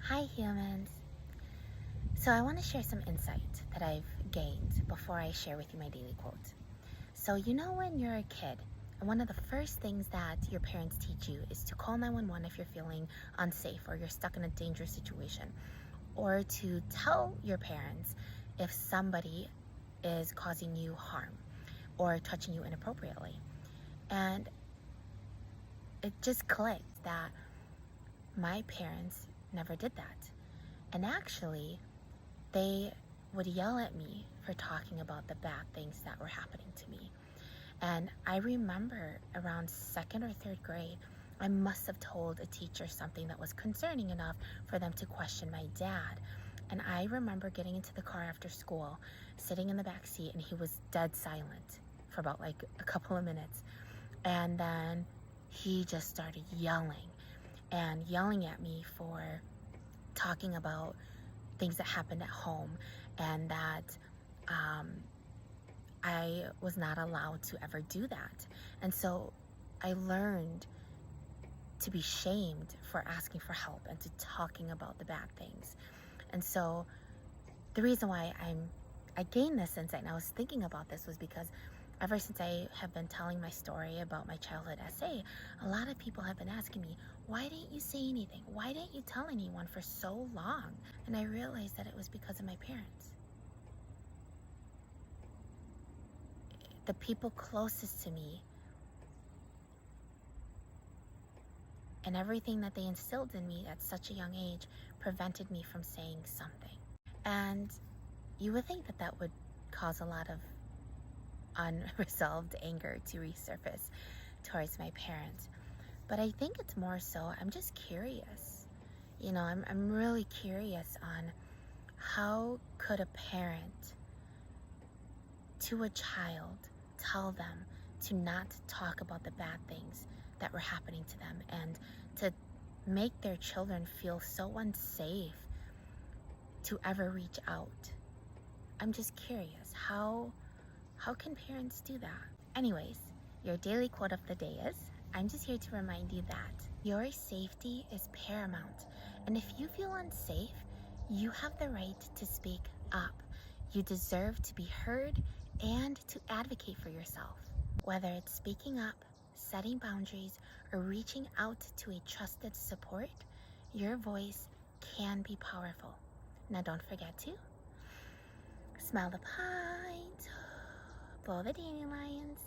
Hi, humans. So, I want to share some insight that I've gained before I share with you my daily quote. So, when you're a kid, and one of the first things that your parents teach you is to call 911 if you're feeling unsafe or you're stuck in a dangerous situation, or to tell your parents if somebody is causing you harm or touching you inappropriately. And it just clicked that my parents never did that. And actually, they would yell at me for talking about the bad things that were happening to me. And I remember around second or third grade, I must have told a teacher something that was concerning enough for them to question my dad. And I remember getting into the car after school, sitting in the back seat, and he was dead silent for about like a couple of minutes. And then he just started yelling at me for talking about things that happened at home, and that I was not allowed to ever do that. And so I learned to be shamed for asking for help and to talking about the bad things. And so the reason why I gained this insight and I was thinking about this was because ever since I have been telling my story about my childhood essay, a lot of people have been asking me, why didn't you say anything? Why didn't you tell anyone for so long? And I realized that it was because of my parents. The people closest to me and everything that they instilled in me at such a young age prevented me from saying something. And you would think that that would cause a lot of unresolved anger to resurface towards my parents. But I think it's more so, I'm just curious. I'm really curious on how could a parent to a child tell them to not talk about the bad things that were happening to them and to make their children feel so unsafe to ever reach out. I'm just curious, how can parents do that? Anyways, your daily quote of the day is, I'm just here to remind you that your safety is paramount, and if you feel unsafe, you have the right to speak up. You deserve to be heard and to advocate for yourself. Whether it's speaking up, setting boundaries, or reaching out to a trusted support, your voice can be powerful. Now don't forget to smell the pine, blow the dandelions,